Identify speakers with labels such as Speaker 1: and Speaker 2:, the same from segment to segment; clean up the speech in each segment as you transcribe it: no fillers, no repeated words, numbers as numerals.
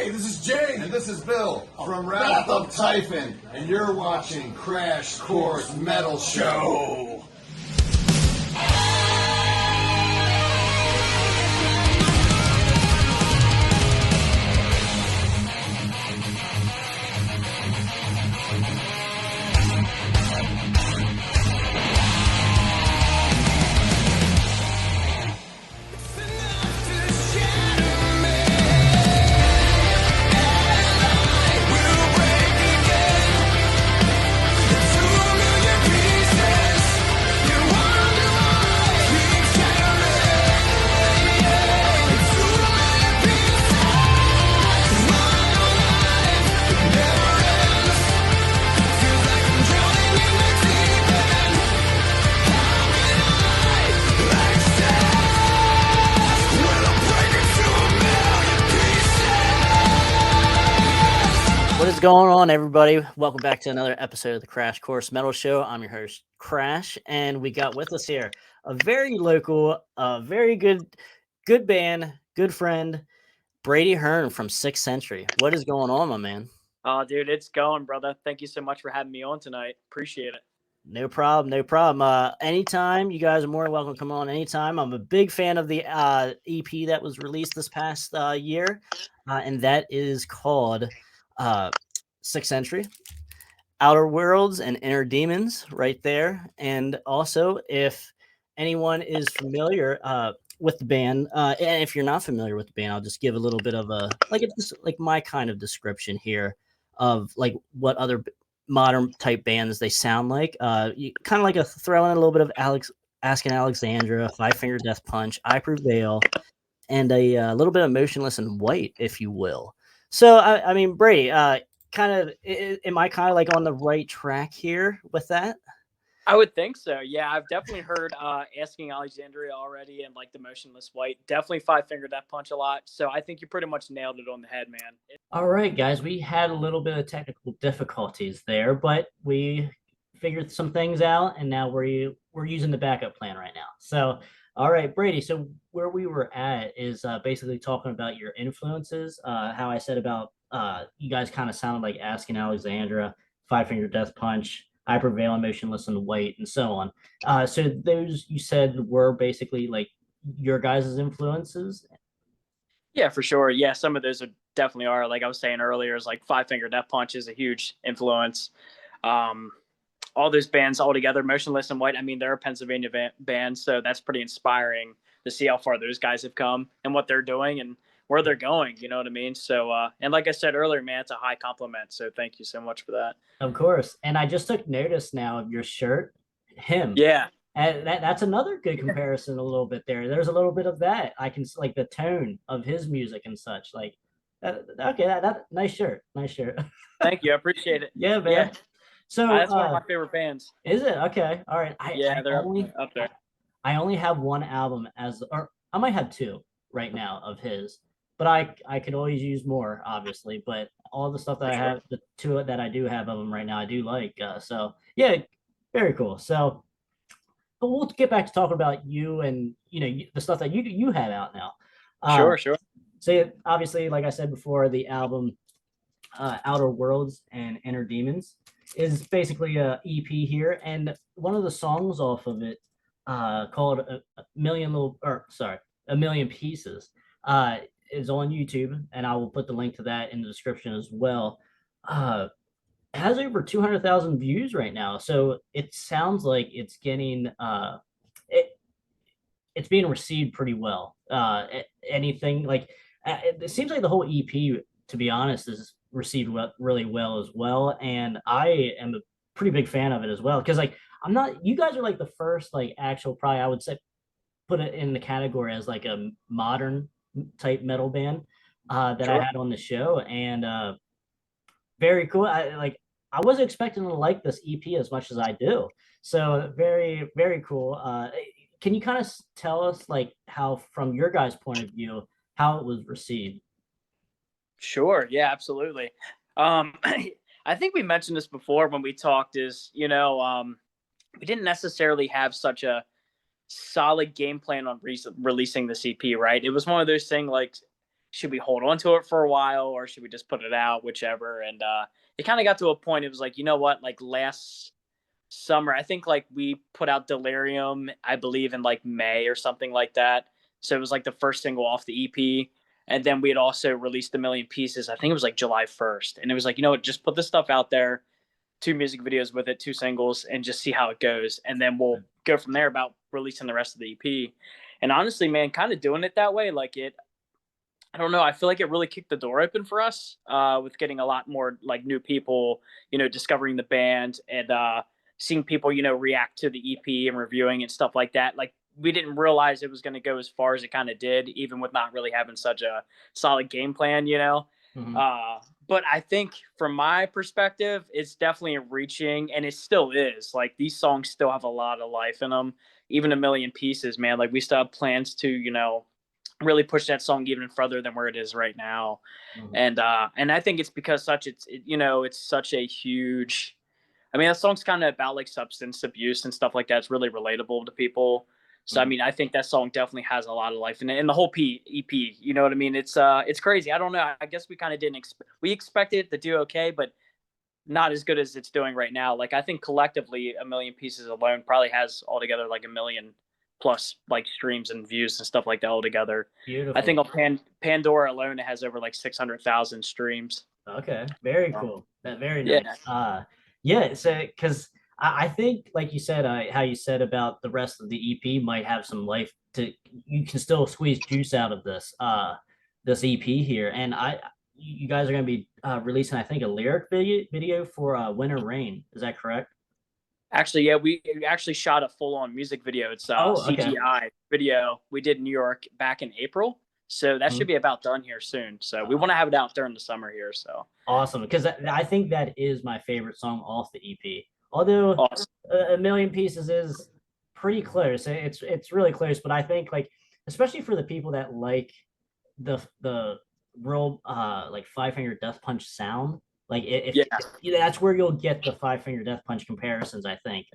Speaker 1: Hey, this is Jay.
Speaker 2: And this is Bill from Wrath of Typhon. And you're watching Krash Kourse Metal Show.
Speaker 3: What is going on, everybody? Welcome back to another episode of the Krash Kourse Metal Show. I'm your host, Krash, and we got with us here a very local, very good band, good friend, Brady Hearn from 6th Century. What is going on, my man?
Speaker 4: Oh, dude, it's going, brother. Thank you so much for having me on tonight. Appreciate it.
Speaker 3: No problem. Anytime, you guys are more than welcome to come on anytime. I'm a big fan of the EP that was released this past year, and that is called 6th Century, Outer Worlds and Inner Demons, right there. And also, if anyone is familiar with the band, and if you're not familiar with the band, I'll just give a little bit of like my kind of description here of like what other modern type bands they sound like. You kind of like a throw in a little bit of Asking Alexandra, Five Finger Death Punch, I Prevail, and a little bit of Motionless in White, if you will. So, I mean, Brady, am I kind of like on the right track here with that?
Speaker 4: I would think so. Yeah, I've definitely heard Asking Alexandria already and like the Motionless White. Definitely Five Finger Death Punch a lot. So I think you pretty much nailed it on the head, man.
Speaker 3: All right, guys, we had a little bit of technical difficulties there, but we figured some things out, and now we're using the backup plan right now. So, all right, Brady. So where we were at is basically talking about your influences. How I said about you guys kind of sounded like Asking Alexandra, Five Finger Death Punch, I Prevail, and Motionless in White, and so on. So those you said were basically like your guys' influences.
Speaker 4: Yeah, for sure. Yeah, some of those definitely are. Like I was saying earlier, is like Five Finger Death Punch is a huge influence. All those bands all together, Motionless in White, I mean, they're a Pennsylvania band, so that's pretty inspiring to see how far those guys have come and what they're doing and where they're going, you know what I mean? So, and like I said earlier, man, it's a high compliment, so thank you so much for that.
Speaker 3: Of course. And I just took notice now of your shirt, him.
Speaker 4: Yeah.
Speaker 3: And that's another good comparison a little bit there. There's a little bit of that. I can like the tone of his music and such. Like, okay, that nice shirt.
Speaker 4: Thank you. I appreciate it.
Speaker 3: Yeah, man.
Speaker 4: Yeah.
Speaker 3: So
Speaker 4: that's one of my favorite bands.
Speaker 3: Is it? Okay. All right.
Speaker 4: They're up there.
Speaker 3: I only have one album or I might have two right now of his, but I could always use more, obviously. But all the stuff that I have, the two that I do have of them right now, I do like. So yeah, very cool. So, but we'll get back to talking about you and the stuff that you have out now.
Speaker 4: Sure.
Speaker 3: So obviously, like I said before, the album Outer Worlds and Inner Demons is basically a EP here, and one of the songs off of it called a Million Pieces is on YouTube, and I will put the link to that in the description as well. It has over 200,000 views right now, so it sounds like it's getting it's being received pretty well. Anything like it seems like the whole EP, to be honest, is received really well as well, and I am a pretty big fan of it as well, because like you guys are like the first like actual, probably I would say put it in the category as like a modern type metal band that I had on the show, and very cool. I wasn't expecting to like this EP as much as I do, so very, very cool. Can you kind of tell us like how, from your guys' point of view, how it was received?
Speaker 4: Sure. Yeah, absolutely. I think we mentioned this before when we talked, is, we didn't necessarily have such a solid game plan on releasing this EP, right? It was one of those things like should we hold on to it for a while or should we just put it out, whichever. And it kind of got to a point, it was like, you know what, like last summer, I think like we put out Delirium, I believe in like May or something like that. So it was like the first single off the EP. And then we had also released A Million Pieces. I think it was like July 1st. And it was like, you know what, just put this stuff out there, 2 music videos with it, 2 singles, and just see how it goes. And then we'll go from there about releasing the rest of the EP. And honestly, man, kind of doing it that way, like I don't know. I feel like it really kicked the door open for us with getting a lot more like new people, discovering the band and seeing people, react to the EP and reviewing and stuff like that. Like we didn't realize it was going to go as far as it kind of did, even with not really having such a solid game plan,
Speaker 3: Mhm.
Speaker 4: But I think from my perspective, it's definitely reaching, and it still is. Like these songs still have a lot of life in them. Even A Million Pieces, man. Like we still have plans to, really push that song even further than where it is right now.
Speaker 3: Mhm.
Speaker 4: And I think it's because it's such a huge. I mean, that song's kind of about like substance abuse and stuff like that. It's really relatable to people. So I
Speaker 3: Mhm.
Speaker 4: mean, I think that song definitely has a lot of life in it, and the whole EP. You know what I mean? It's crazy. I don't know. I guess we kind of didn't we expected it to do okay, but not as good as it's doing right now. Like I think collectively, A Million Pieces alone probably has altogether like 1 million plus like streams and views and stuff like that altogether. I
Speaker 3: Beautiful.
Speaker 4: think on Pandora alone, it has over like 600,000 streams.
Speaker 3: Okay, very
Speaker 4: So,
Speaker 3: cool. That very
Speaker 4: yeah,
Speaker 3: nice. Yeah. So, because I think, like you said, how you said about the rest of the EP might have some life to. You can still squeeze juice out of this EP here, and you guys are going to be releasing, I think, a lyric video for Winter Rain. Is that correct?
Speaker 4: actually, yeah, we actually shot a full on music video. It's
Speaker 3: Oh, okay.
Speaker 4: CGI video we did in New York back in April. So that should
Speaker 3: Mhm.
Speaker 4: be about done here soon. So we want to have it out during the summer here. So
Speaker 3: Awesome, because I think that is my favorite song off the EP. Although
Speaker 4: awesome.
Speaker 3: A Million Pieces is pretty close. It's really close, but I think like especially for the people that like the real like Five Finger Death Punch sound, like
Speaker 4: Yeah,
Speaker 3: if that's where you'll get the Five Finger Death Punch comparisons, I think.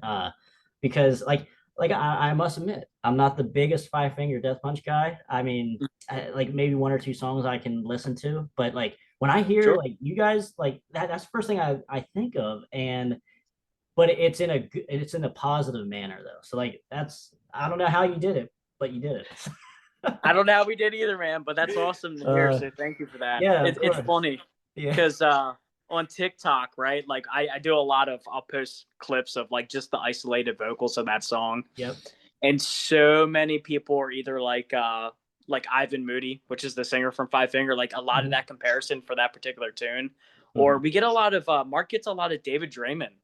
Speaker 3: Because like I must admit, I'm not the biggest Five Finger Death Punch guy. I mean, like maybe 1 or 2 songs I can listen to, but like when I hear
Speaker 4: sure.
Speaker 3: like you guys like that's the first thing I think of, and but it's in a positive manner though. So like I don't know how you did it, but you did it.
Speaker 4: I don't know how we did either, man, but that's awesome to hear.
Speaker 3: uh,
Speaker 4: So thank you for that.
Speaker 3: yeah, of
Speaker 4: It's
Speaker 3: course.
Speaker 4: funny
Speaker 3: Yeah.
Speaker 4: because on TikTok, right? Like I do a lot of I'll post clips of like just the isolated vocals of that song.
Speaker 3: Yep.
Speaker 4: And so many people are either like Ivan Moody, which is the singer from Five Finger, like a lot of
Speaker 3: Mhm.
Speaker 4: that comparison for that particular tune. Or
Speaker 3: Mhm.
Speaker 4: we get a lot of Mark gets a lot of David Draymond,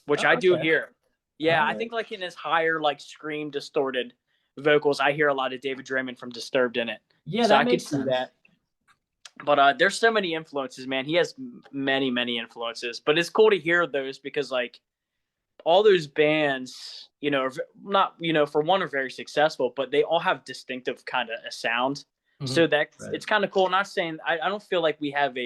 Speaker 4: which
Speaker 3: Oh,
Speaker 4: I do
Speaker 3: okay.
Speaker 4: hear. Yeah,
Speaker 3: All
Speaker 4: I
Speaker 3: right.
Speaker 4: think like in his higher like scream distorted vocals, I hear a lot of David Draymond from Disturbed in it.
Speaker 3: Yeah,
Speaker 4: So
Speaker 3: that
Speaker 4: I could
Speaker 3: makes
Speaker 4: see
Speaker 3: sense.
Speaker 4: that. But there's so many influences, man. He has many influences. But it's cool to hear those because like all those bands, are not, for one, are very successful, but they all have distinctive kind of a sound. So
Speaker 3: Mhm.
Speaker 4: that
Speaker 3: Right.
Speaker 4: it's kind of cool. Not saying I don't feel like we have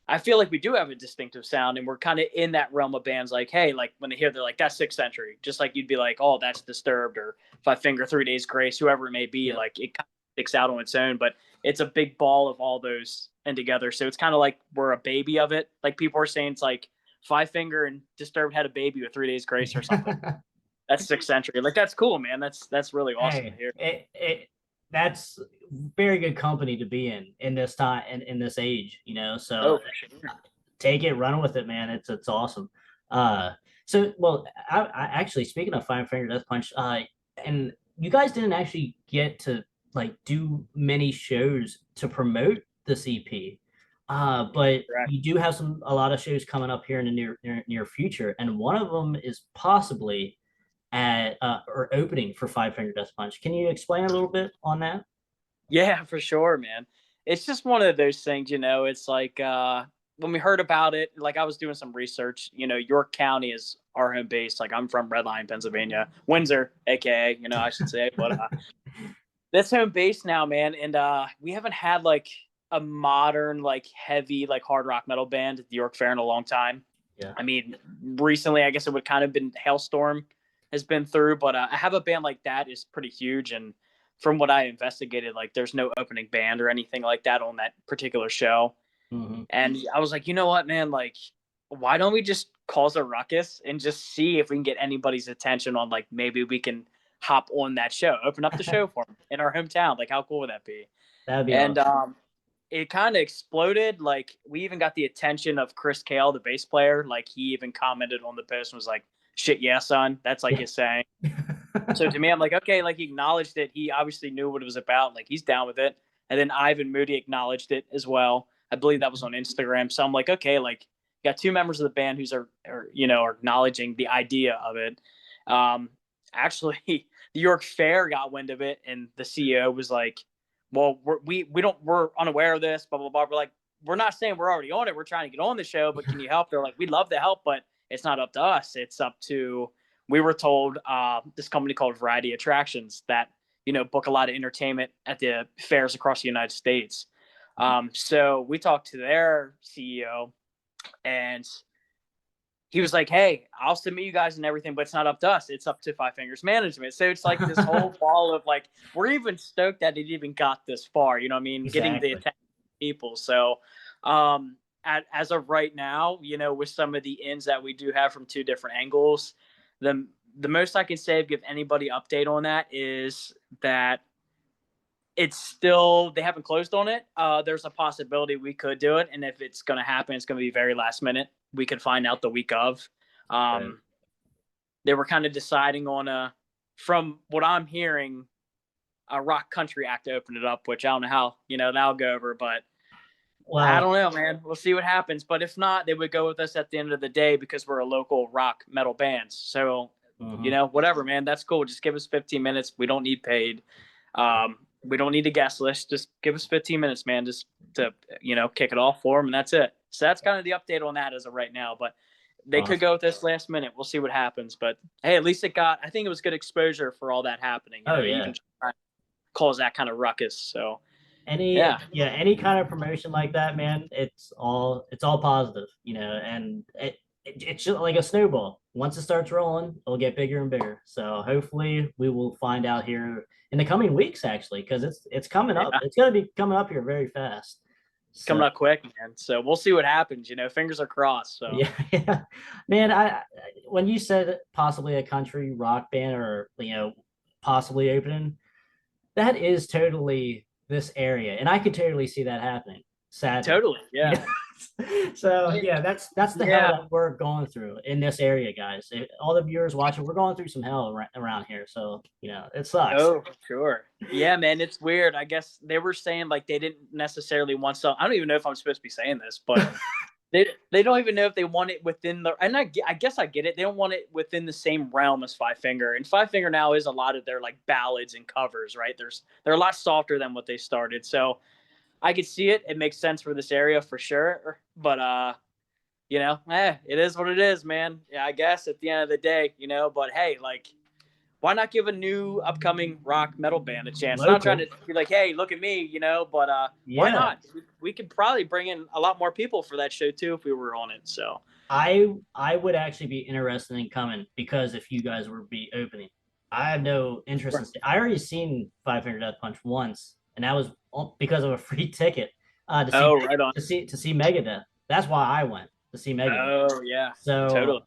Speaker 4: I feel like we do have a distinctive sound, and we're kind of in that realm of bands. Like, hey, like when they hear, they're like, "That's Sixth Century," just like you'd be like, "Oh, that's Disturbed," or Five Finger, 3 Days Grace, whoever it may be.
Speaker 3: Yep.
Speaker 4: Like it kind of sticks out on its own, but it's a big ball of all those and together. So it's kind of like we're a baby of it. Like people are saying, it's like Five Finger and Disturbed had a baby with 3 Days Grace or something. That's Sixth Century. Like that's cool, man. That's really awesome to
Speaker 3: Hey,
Speaker 4: hear.
Speaker 3: that's very good company to be in this time and in this age, So
Speaker 4: Oh, for sure.
Speaker 3: take it, run with it, man. It's awesome. Uh, so well, I actually speaking of Five Finger Death Punch, and you guys didn't actually get to like do many shows to promote the CP. But
Speaker 4: Right.
Speaker 3: you do have a lot of shows coming up here in the near future, and one of them is possibly at or opening for Five Finger Death Punch. Can you explain a little bit on that?
Speaker 4: Yeah, for sure, man. It's just one of those things, it's like when we heard about it, like I was doing some research, York County is our home base. Like I'm from Red Lion, Pennsylvania, Windsor, aka, I should say, but that's home base now, man. And we haven't had like a modern, like heavy, like hard rock metal band at the York Fair in a long time.
Speaker 3: Yeah.
Speaker 4: I mean, recently, I guess it would kind of been Hailstorm has been through, but I have a band like that is pretty huge. And from what I investigated, like there's no opening band or anything like that on that particular show.
Speaker 3: Mm-hmm.
Speaker 4: And I was like, you know what, man, like, why don't we just cause a ruckus and just see if we can get anybody's attention on, like, maybe we can hop on that show, open up the show for them in our hometown. Like, how cool would that be?
Speaker 3: That'd be
Speaker 4: And
Speaker 3: awesome.
Speaker 4: it kind of exploded. Like, we even got the attention of Chris Kale, the bass player. Like, he even commented on the post and was like, shit, yeah, son. That's like his saying. So to me, I'm like, okay, like he acknowledged it. He obviously knew what it was about. Like, he's down with it. And then Ivan Moody acknowledged it as well. I believe that was on Instagram. So I'm like, okay, like, you got two members of the band who's are acknowledging the idea of it. Actually, the York Fair got wind of it, and the CEO was like, well, we're unaware of this, blah, blah, blah. We're like, we're not saying we're already on it. We're trying to get on the show, but can you help? They're like, we'd love to help, but it's not up to us. It's up to, we were told this company called Variety Attractions that, book a lot of entertainment at the fairs across the United States. So we talked to their CEO, and he was like, hey, I'll submit you guys and everything, but it's not up to us. It's up to Five Fingers management. So it's like this whole ball of like, we're even stoked that it even got this far, you know what I mean?
Speaker 3: Exactly.
Speaker 4: Getting the attention of people. So as of right now, with some of the ins that we do have from two different angles, the most I can say, give anybody update on that, is that it's still, they haven't closed on it. There's a possibility we could do it. And if it's going to happen, it's going to be very last minute. We could find out the week of.
Speaker 3: Right.
Speaker 4: They were kind of deciding on from what I'm hearing, a rock country act to open it up, which I don't know how, that'll go over, but I don't know, man. We'll see what happens. But if not, they would go with us at the end of the day because we're a local rock metal band. So, whatever, man, that's cool. Just give us 15 minutes. We don't need paid. We don't need a guest list. Just give us 15 minutes, man, just to, kick it off for them, and that's it. So that's kind of the update on that as of right now. But they could go with this last minute. We'll see what happens. But, hey, at least I think it was good exposure for all that happening. Even cause that kind of ruckus. So
Speaker 3: any kind of promotion like that, man, it's all positive, and it's just like a snowball. Once it starts rolling, it'll get bigger and bigger. So hopefully we will find out here in the coming weeks, actually, because it's coming up. It's going to be coming up here very fast.
Speaker 4: It's coming up quick, man. So we'll see what happens. Fingers are crossed. So
Speaker 3: yeah. Man, when you said possibly a country rock band or possibly opening, that is totally this area, and I could totally see that happening. Sadly.
Speaker 4: Totally, yeah.
Speaker 3: So yeah, that's the hell that we're going through in this area, guys. All the viewers watching, we're going through some hell around here. So it sucks.
Speaker 4: Oh, for sure. Yeah, man, it's weird. I guess they were saying like they didn't necessarily want some. I don't even know if I'm supposed to be saying this, but they don't even know if they want it within the. And I guess I get it. They don't want it within the same realm as Five Finger. And Five Finger now is a lot of their like ballads and covers, right? They're a lot softer than what they started. So I could see it. It makes sense for this area for sure. But it is what it is, man. Yeah, I guess at the end of the day, but hey, like, why not give a new upcoming rock metal band a chance? Not trying to be like, hey, look at me, but why not? We could probably bring in a lot more people for that show too if we were on it. So
Speaker 3: I would actually be interested in coming, because if you guys would be opening, I have no interest in. I already seen Five Finger Death Punch once, and that was because of a free ticket to see Megadeth. That's why I went to see Megadeth.
Speaker 4: Oh yeah.
Speaker 3: So
Speaker 4: totally.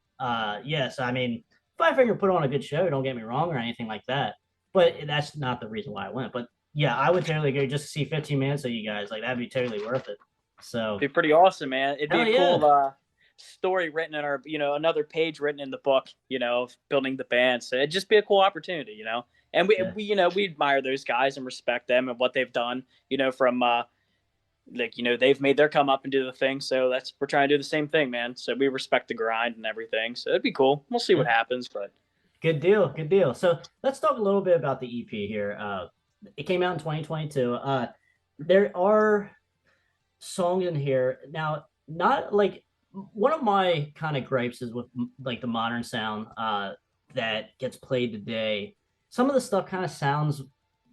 Speaker 3: Yes, I mean, Five Finger put on a good show. Don't get me wrong or anything like that, but that's not the reason why I went. But yeah, I would totally go just to see 15 minutes of you guys. Like, that'd be totally worth it. So
Speaker 4: it'd be pretty awesome, man. It'd be a cool story written in our, another page written in the book, of building the band. So it'd just be a cool opportunity, And we admire those guys and respect them and what they've done, from they've made their come up and do the thing. So we're trying to do the same thing, man. So we respect the grind and everything. So it'd be cool. We'll see what happens, but
Speaker 3: good deal. So let's talk a little bit about the EP here. It came out in 2022. There are songs in here now, not like, one of my kind of gripes is with like the modern sound that gets played today. Some of the stuff kind of sounds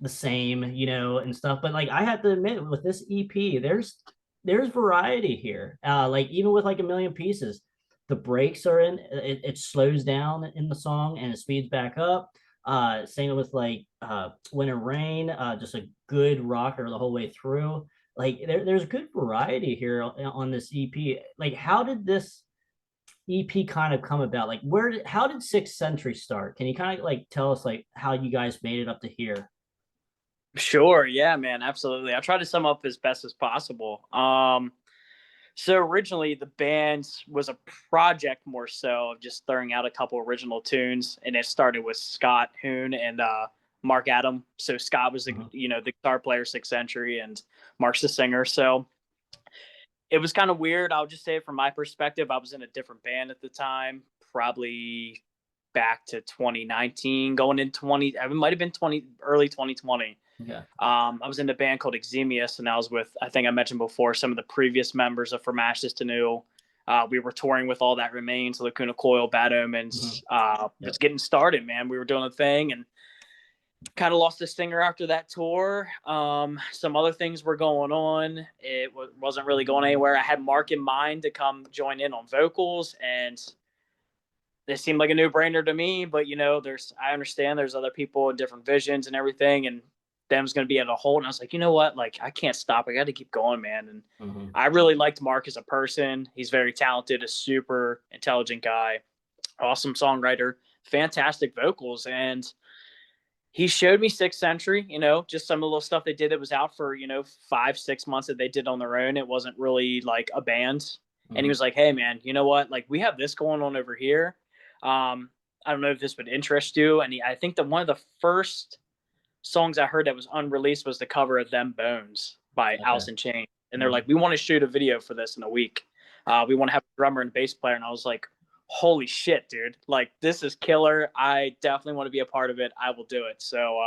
Speaker 3: the same, and stuff. But like, I have to admit, with this EP, there's variety here. Like, even with like A Million Pieces, the breaks are in. It slows down in the song and it speeds back up. Same with like Winter Rain, just a good rocker the whole way through. Like there's good variety here on this EP. Like how did this EP kind of come about? Like how did Sixth Century start? Can you kind of like tell us like how you guys made it up to here?
Speaker 4: Sure. Yeah, man. Absolutely. I'll try to sum up as best as possible. So originally the band was a project more so of just throwing out a couple original tunes, and it started with Scott Hoon and Mark Adam. So Scott was the the guitar player, Sixth Century, and Mark's the singer. So it was kind of weird. I'll just say from my perspective, I was in a different band at the time, probably back to 2019, going in 20. It might have been early 2020.
Speaker 3: Yeah.
Speaker 4: I was in a band called Exemius, and I was with, I think I mentioned before, some of the previous members of From Ashes to New. We were touring with All That Remains, Lacuna Coil, Bad Omens. Just getting started, man. We were doing a thing and kind of lost the stinger after that tour. Some other things were going on. It wasn't really going anywhere. I had Mark in mind to come join in on vocals, and it seemed like a no-brainer to me. But I understand there's other people with different visions and everything, and them's going to be at a hold. And I was like, you know what? Like, I can't stop. I got to keep going, man. And I really liked Mark as a person. He's very talented, a super intelligent guy, awesome songwriter, fantastic vocals. And he showed me Sixth Century, just some of the little stuff they did that was out for, 5-6 months that they did on their own. It wasn't really like a band. And he was like, hey, man, you know what? Like, we have this going on over here. I don't know if this would interest you. And I think that one of the first songs I heard that was unreleased was the cover of Them Bones by Alice in Chains. And they're like, we want to shoot a video for this in a week. We want to have a drummer and bass player. And I was like, holy shit, dude. Like, this is killer. I definitely want to be a part of it. I will do it. So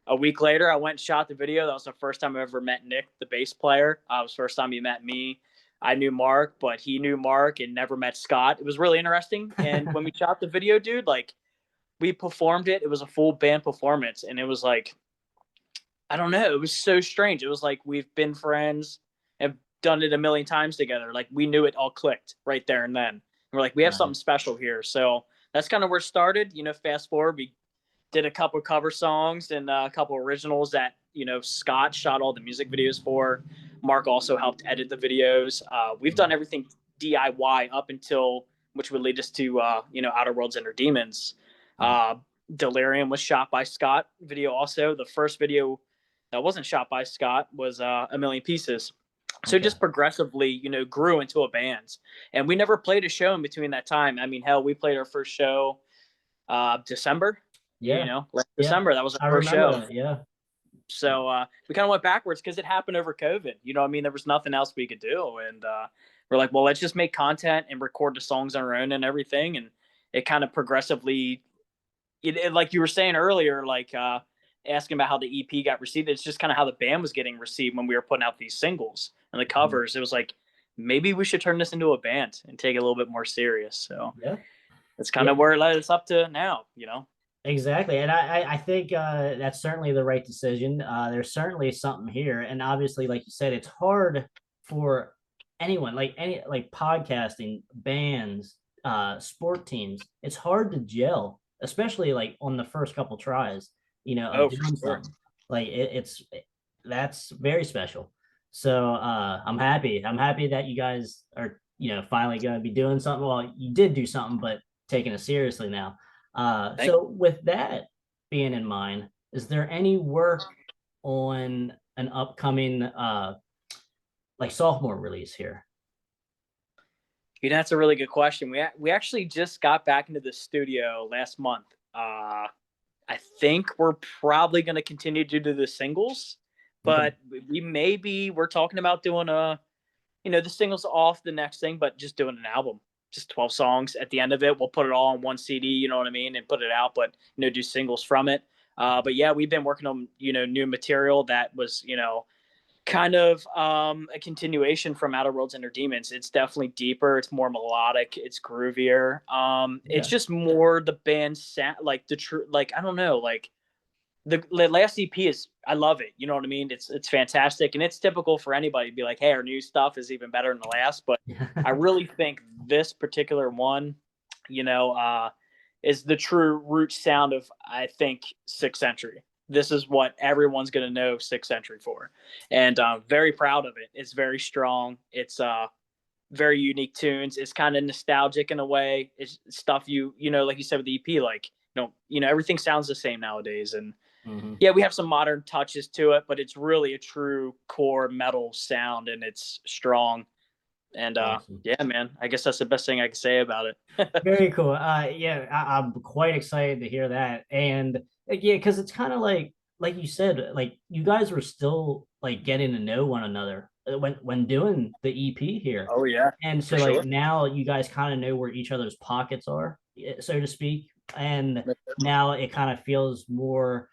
Speaker 4: a week later, I went and shot the video. That was the first time I ever met Nick, the bass player. It was the first time he met me. I knew Mark, but he knew Mark and never met Scott. It was really interesting. And when we shot the video, dude, like, we performed it. It was a full band performance. And it was like, I don't know. It was so strange. It was like we've been friends and done it a million times together. Like, we knew it all clicked right there and then. And we're like, we have something special here. So that's kind of where it started. Fast forward, we did a couple cover songs and a couple originals that, Scott shot all the music videos for. Mark also helped edit the videos. We've done everything DIY up until, which would lead us to, Outer Worlds, Inner Demons. Delirium was shot by Scott video also. The first video that wasn't shot by Scott was A Million Pieces. So just progressively, grew into a band. And we never played a show in between that time. I mean, hell, we played our first show December. December. That was our first show.
Speaker 3: That, yeah.
Speaker 4: So we kind of went backwards because it happened over COVID. There was nothing else we could do. And we're like, well, let's just make content and record the songs on our own and everything. And it kind of progressively, like you were saying earlier, like asking about how the EP got received. It's just kind of how the band was getting received when we were putting out these singles and the covers. It was like, maybe we should turn this into a band and take it a little bit more serious. So that's kind of where it led us up to now,
Speaker 3: Exactly. And I think that's certainly the right decision. There's certainly something here. And obviously, like you said, it's hard for anyone, like podcasting, bands, sport teams. It's hard to gel, especially like on the first couple tries, of doing something. Like that's very special. So I'm happy that you guys are, finally going to be doing something. Well, you did do something, but taking it seriously now. So with that being in mind, is there any work on an upcoming like sophomore release here?
Speaker 4: That's a really good question. We actually just got back into the studio last month. I think we're probably going to continue to do the singles, but we're talking about doing the singles off the next thing, but just doing an album. Just 12 songs at the end of it. We'll put it all on one CD, you know what I mean, and put it out, but do singles from it. But yeah, we've been working on new material that was kind of a continuation from Outer Worlds, Inner Demons. It's definitely deeper. It's more melodic. It's groovier. It's just more the band sound, like the true, like I don't know, like the last EP is, I love it. You know what I mean? It's fantastic. And it's typical for anybody to be like, hey, our new stuff is even better than the last. But I really think this particular one, it's is the true root sound of, I think, Sixth Century. This is what everyone's going to know Sixth Century for. And I'm very proud of it. It's very strong. It's very unique tunes. It's kind of nostalgic in a way. It's stuff like you said with the EP, like, everything sounds the same nowadays. And yeah, we have some modern touches to it, but it's really a true core metal sound, and it's strong. And
Speaker 3: Awesome.
Speaker 4: yeah, man, I guess that's the best thing I can say about it.
Speaker 3: Very cool. Yeah, I'm quite excited to hear that. And yeah, because it's kind of like you said, like you guys were still like getting to know one another when doing the EP here.
Speaker 4: Oh yeah,
Speaker 3: And so like now you guys kind of know where each other's pockets are, so to speak. And now it kind of feels more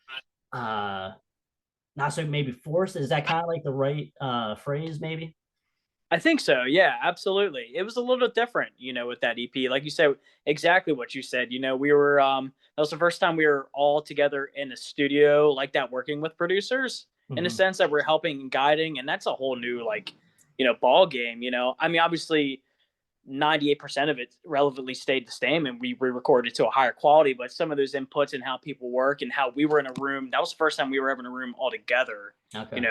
Speaker 3: not so maybe forced. Is that kind of like the right phrase maybe?
Speaker 4: I think so. Yeah, absolutely. It was a little different, with that EP. Like you said, exactly what you said. We were that was the first time we were all together in a studio like that, working with producers in a sense that we're helping and guiding, and that's a whole new ball game. I mean, obviously 98% of it relevantly stayed the same, and we recorded it to a higher quality, but some of those inputs and how people work and how we were in a room, that was the first time we were ever in a room all together. Okay.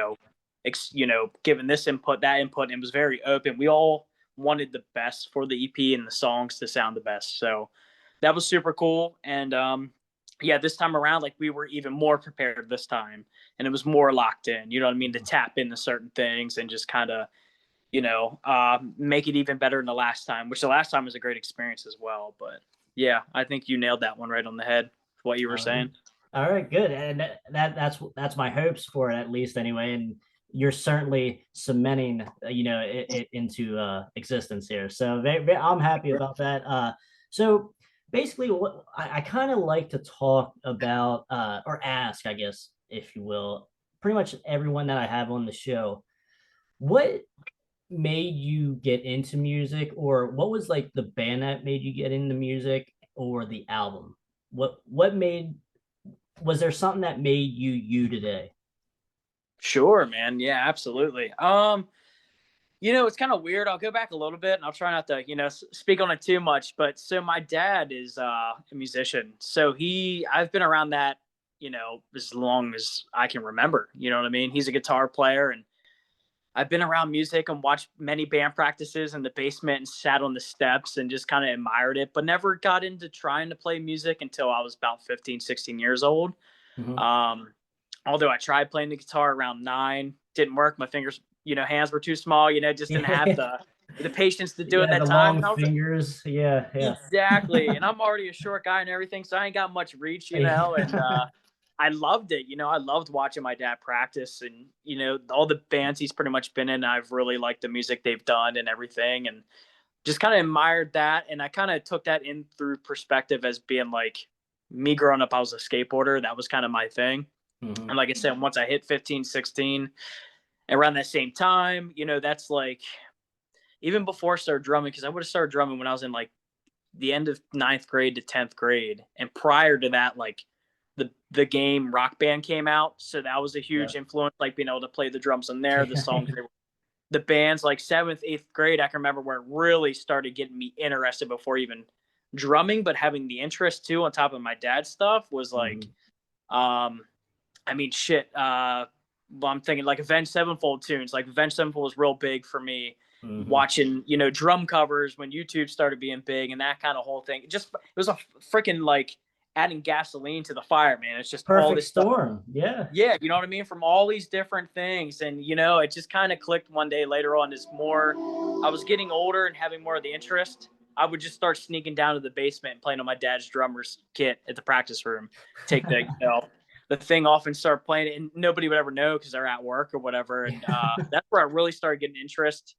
Speaker 4: Given this input, that input, and it was very open. We all wanted the best for the EP and the songs to sound the best. So that was super cool. And yeah, this time around, like, we were even more prepared this time, and it was more locked in, you know what I mean, to tap into certain things and just kind of, make it even better than the last time, which the last time was a great experience as well. But yeah, I think you nailed that one right on the head, what you were saying.
Speaker 3: All right, good. And that's my hopes for it, at least anyway. And you're certainly cementing, it into existence here. So I'm happy about that. So basically, what I kind of like to talk about, or ask, I guess, if you will, pretty much everyone that I have on the show, what made you get into music, or what was like the band that made you get into music, or the album? What made, was there something that made you today?
Speaker 4: Sure, man. Yeah, absolutely. It's kind of weird. I'll go back a little bit, and I'll try not to, speak on it too much. But so my dad is a musician. So I've been around that, as long as I can remember. You know what I mean? He's a guitar player, and I've been around music and watched many band practices in the basement and sat on the steps and just kind of admired it, but never got into trying to play music until I was about 15, 16 years old. Although I tried playing the guitar around 9, didn't work. My fingers, hands were too small, just didn't have the patience to do it that time.
Speaker 3: Long fingers. Yeah.
Speaker 4: Exactly. And I'm already a short guy and everything, so I ain't got much reach, and I loved it. I loved watching my dad practice, and, all the bands he's pretty much been in, I've really liked the music they've done and everything, and just kind of admired that. And I kind of took that in through perspective as being like, me growing up, I was a skateboarder. That was kind of my thing. And like I said, once I hit 15, 16, around that same time, that's like, even before I started drumming, because I would have started drumming when I was in like the end of 9th grade to 10th grade. And prior to that, like, the game Rock Band came out, so that was a huge influence, like being able to play the drums on there, the songs, the bands, like 7th, 8th grade, I can remember where it really started getting me interested before even drumming, but having the interest too on top of my dad's stuff was like, I'm thinking like Avenged Sevenfold tunes, like Avenged Sevenfold was real big for me. Watching, drum covers when YouTube started being big and that kind of whole thing. It was a freaking like adding gasoline to the fire, man. It's just
Speaker 3: perfect
Speaker 4: all this
Speaker 3: storm.
Speaker 4: Stuff.
Speaker 3: Yeah.
Speaker 4: You know what I mean? From all these different things. And, it just kind of clicked one day later on. I was getting older and having more of the interest. I would just start sneaking down to the basement and playing on my dad's drummer's kit at the practice room. Take the, the thing off and start playing it. And nobody would ever know because they're at work or whatever. And that's where I really started getting interest.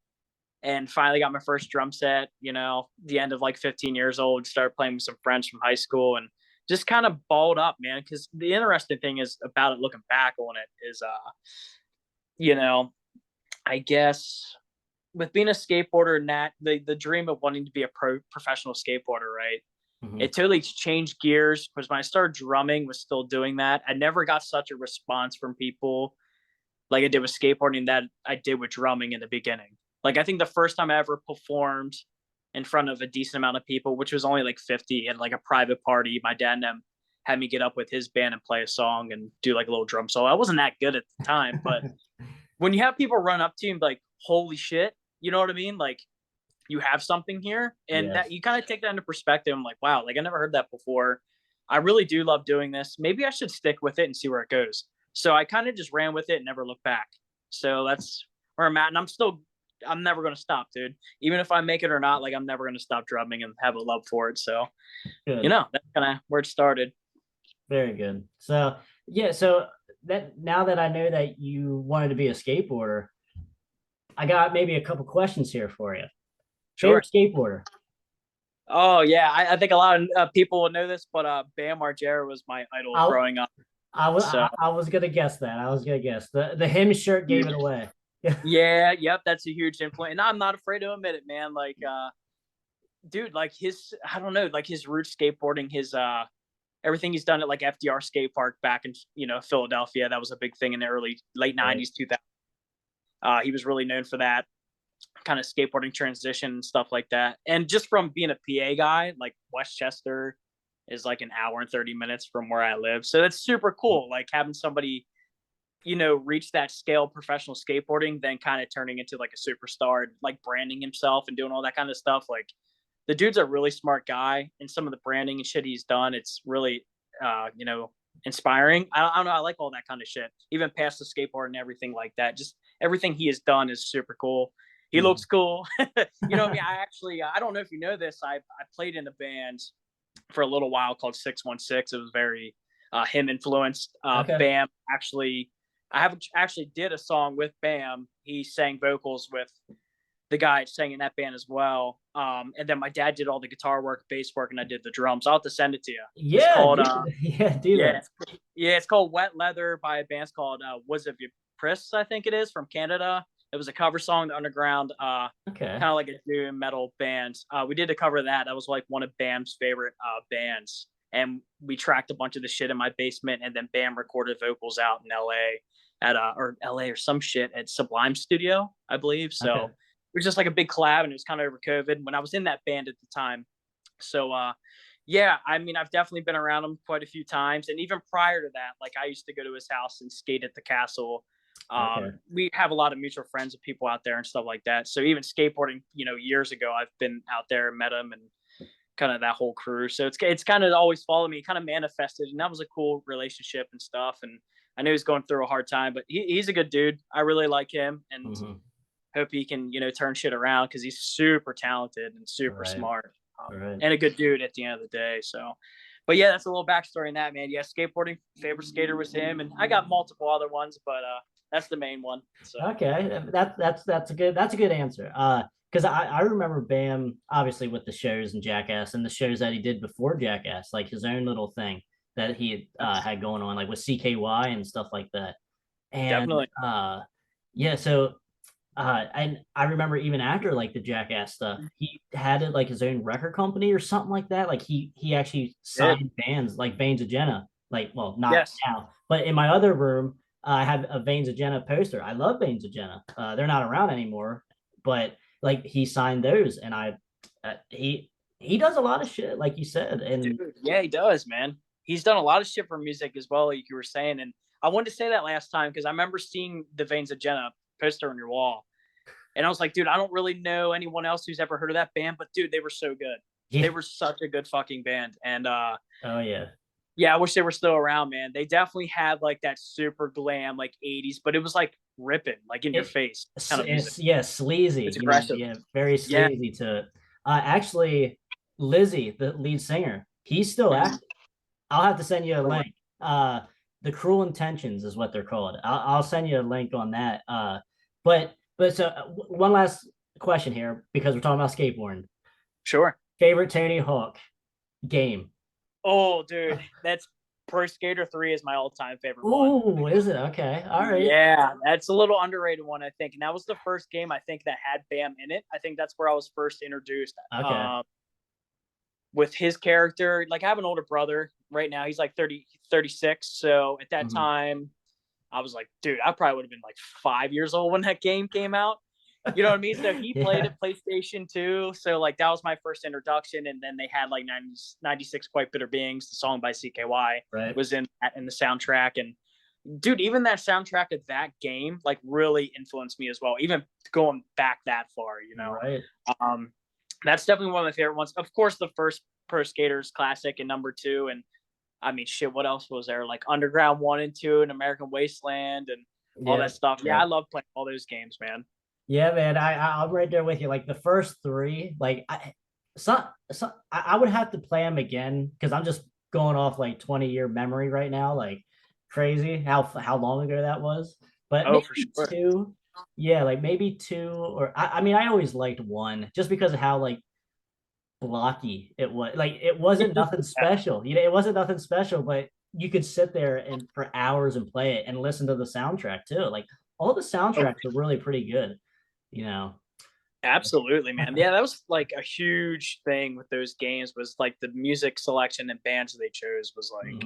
Speaker 4: And finally got my first drum set, the end of like 15 years old, started playing with some friends from high school, and just kind of balled up, man. Because the interesting thing is about it, looking back on it, is, I guess with being a skateboarder and that, the dream of wanting to be a professional skateboarder, right? It totally changed gears, because when I started drumming, was still doing that. I never got such a response from people like I did with skateboarding that I did with drumming in the beginning. Like, I think the first time I ever performed in front of a decent amount of people, which was only like 50 at like a private party. My dad and them had me get up with his band and play a song and do like a little drum solo. I wasn't that good at the time, but when you have people run up to you and be like, holy shit, you know what I mean? Like, you have something here, and
Speaker 3: Yes.
Speaker 4: that you kind of take that into perspective. I'm like, wow, like I never heard that before. I really do love doing this. Maybe I should stick with it and see where it goes. So I kind of just ran with it and never looked back. So that's where I'm at. And I'm never going to stop, dude. Even if I make it or not, like I'm never going to stop drumming and have a love for it. So,
Speaker 3: Good.
Speaker 4: that's kind of where it started.
Speaker 3: Very good. So yeah, so that now that I know that you wanted to be a skateboarder, I got maybe a couple questions here for you.
Speaker 4: Sure.
Speaker 3: Favorite skateboarder?
Speaker 4: Oh yeah, I think a lot of people will know this, but Bam Margera was my idol growing up.
Speaker 3: I was
Speaker 4: So.
Speaker 3: I was gonna guess that. I was gonna guess the him shirt gave it away.
Speaker 4: Yeah, yep, that's a huge influence, and I'm not afraid to admit it, man. Like, dude, like I don't know, like his roots skateboarding, his everything he's done at like FDR skate park back in Philadelphia. That was a big thing in the late 90s, 2000. He was really known for that kind of skateboarding transition and stuff like that. And just from being a PA guy, like Westchester is like an hour and 30 minutes from where I live. So that's super cool. Like having somebody, reach that scale professional skateboarding, then kind of turning into like a superstar, like branding himself and doing all that kind of stuff. Like the dude's a really smart guy, and some of the branding and shit he's done, it's really, inspiring. I don't know. I like all that kind of shit, even past the skateboard and everything like that. Just everything he has done is super cool. He looks cool. You know what I mean? I don't know if you know this. I played in a band for a little while called 616. It was very him influenced.
Speaker 3: Okay.
Speaker 4: Bam I actually did a song with Bam. He sang vocals with the guy sang in that band as well. And then my dad did all the guitar work, bass work, and I did the drums. I'll have to send it to you.
Speaker 3: Yeah,
Speaker 4: it's called,
Speaker 3: do that.
Speaker 4: It's called Wet Leather by a band called Was It Pris, I think it is, from Canada. It was a cover song, The Underground, kind of like a doom metal band. We did a cover of that. That was like one of Bam's favorite bands. And we tracked a bunch of the shit in my basement, and then Bam recorded vocals out in LA or some shit at Sublime Studio, I believe. So it was just like a big collab, and it was kind of over COVID when I was in that band at the time. So, yeah, I mean, I've definitely been around him quite a few times. And even prior to that, like I used to go to his house and skate at the castle. We have a lot of mutual friends of people out there and stuff like that. So even skateboarding, years ago, I've been out there and met him and kind of that whole crew. So it's kind of always followed me, kind of manifested. And that was a cool relationship and stuff. And I knew he was going through a hard time, but he's a good dude. I really like him, and hope he can, turn shit around, because he's super talented and super smart and a good dude at the end of the day. So, but yeah, that's a little backstory in that, man. Yeah, skateboarding favorite skater was him, and I got multiple other ones, but that's the main one. So.
Speaker 3: Okay, that's a good answer. Because I remember Bam obviously with the shows and Jackass and the shows that he did before Jackass, like his own little thing that he had going on, like with CKY and stuff like that. And
Speaker 4: definitely,
Speaker 3: yeah. So and I remember even after like the Jackass stuff, he had it like his own record company or something like that. Like he actually signed bands like Veins of Jenna. Like, well, not now, but in my other room, I have a Veins of Jenna poster. I love Veins of Jenna. They're not around anymore, but like he signed those, and he does a lot of shit, like you said. And
Speaker 4: dude, yeah, he does, man. He's done a lot of shit for music as well, like you were saying. And I wanted to say that last time because I remember seeing the Veins of Jenna poster on your wall, and I was like, dude, I don't really know anyone else who's ever heard of that band, but dude, they were so good. They were such a good fucking band. And oh yeah, I wish they were still around, man. They definitely had like that super glam, like 80s, but it was like ripping, like in your face kind of music.
Speaker 3: Yeah, sleazy.
Speaker 4: It's aggressive.
Speaker 3: Yeah, very sleazy to it. Actually, Lizzie, the lead singer, he's still active. I'll have to send you a link. The Cruel Intentions is what they're called. I'll send you a link on that. But so one last question here, because we're talking about skateboarding.
Speaker 4: Sure.
Speaker 3: Favorite Tony Hawk game?
Speaker 4: Oh, dude, that's Pro Skater 3 is my all-time favorite one.
Speaker 3: Oh, is it? Okay. All right.
Speaker 4: Yeah, that's a little underrated one, I think. And that was the first game I think that had Bam in it. I think that's where I was first introduced.
Speaker 3: Okay.
Speaker 4: With his character, like I have an older brother right now. He's like 36. So at that time, I was like, dude, I probably would have been like 5 years old when that game came out. You know what I mean? So he played
Speaker 3: Yeah.
Speaker 4: at PlayStation 2. So like that was my first introduction. And then they had like 96 Quite Bitter Beings, the song by CKY
Speaker 3: Right.
Speaker 4: was in the soundtrack. And dude, even that soundtrack of that game like really influenced me as well. Even going back that far, you know.
Speaker 3: Right.
Speaker 4: That's definitely one of my favorite ones. Of course, the first Pro Skaters Classic and number 2. And I mean, shit, what else was there? Like Underground 1 and 2 and American Wasteland and all that stuff. Yeah, I love playing all those games, man.
Speaker 3: Yeah, man, I'm right there with you. Like the first 3, like I would have to play them again because I'm just going off like 20-year memory right now, like crazy how long ago that was. But maybe
Speaker 4: for sure.
Speaker 3: 2, yeah, like maybe 2, or I mean, I always liked 1 just because of how like blocky it was. Like it wasn't nothing special, you know, it wasn't nothing special, but you could sit there and for hours and play it and listen to the soundtrack too. Like all the soundtracks are really pretty good. You know,
Speaker 4: Absolutely, man. Yeah, that was like a huge thing with those games was like the music selection and bands they chose was like,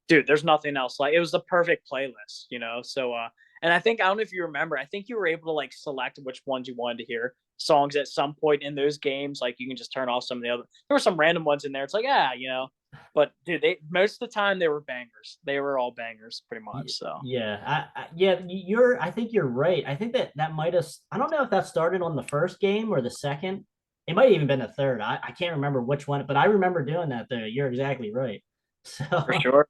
Speaker 4: dude, there's nothing else. Like it was the perfect playlist, you know? So, and I don't know if you remember, I think you were able to like select which ones you wanted to hear songs at some point in those games. Like you can just turn off some of the other, there were some random ones in there. It's like, you know, but dude, most of the time they were bangers. They were all bangers pretty much. So
Speaker 3: yeah, I think you're right. I think that might have, I don't know if that started on the first game or the second. It might have even been the third. I can't remember which one, but I remember doing that though. You're exactly right. So
Speaker 4: for sure.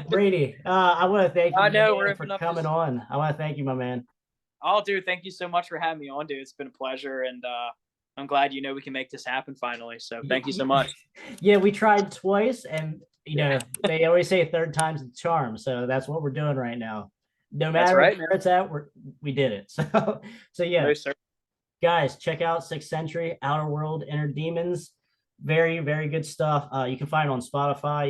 Speaker 3: Brady, I want to thank you
Speaker 4: I know we're
Speaker 3: for coming on. I want to thank you, my man.
Speaker 4: Oh, dude, thank you so much for having me on, dude. It's been a pleasure, and I'm glad we can make this happen finally. So thank you so much.
Speaker 3: Yeah, we tried twice, and you know they always say third time's the charm. So that's what we're doing right now. No matter where it's at, we did it. So yeah, guys, check out 6th Century, Outer World, Inner Demons. Very, very good stuff. You can find it on Spotify.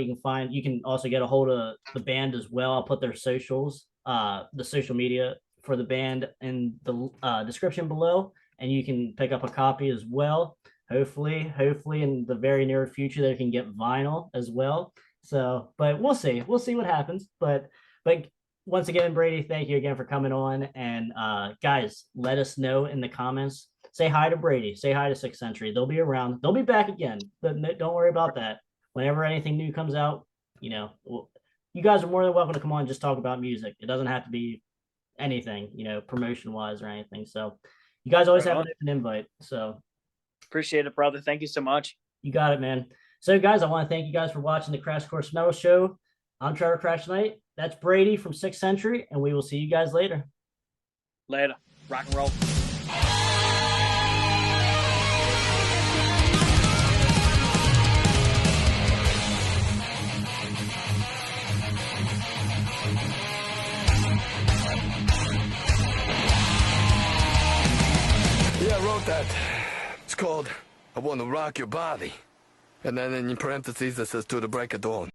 Speaker 3: You can also get a hold of the band as well. I'll put their socials, the social media for the band in the description below, and you can pick up a copy as well. Hopefully in the very near future they can get vinyl as well. So, but we'll see what happens. But once again, Brady, thank you again for coming on. And guys, let us know in the comments. Say hi to Brady. Say hi to 6th Century. They'll be around. They'll be back again. Don't worry about that. Whenever anything new comes out, you know, you guys are more than welcome to come on and just talk about music. It doesn't have to be anything, you know, promotion wise or anything. So you guys always have an invite. So
Speaker 4: appreciate it, brother. Thank you so much.
Speaker 3: You got it, man. So guys, I want to thank you guys for watching the Krash Kourse Metal Show. I'm Trevor Crash Knight. That's Brady from 6th Century, and we will see you guys later.
Speaker 4: Later. Rock and roll.
Speaker 1: Yeah, I wrote that. It's called I Want to Rock Your Body. And then in parentheses it says to the break of dawn.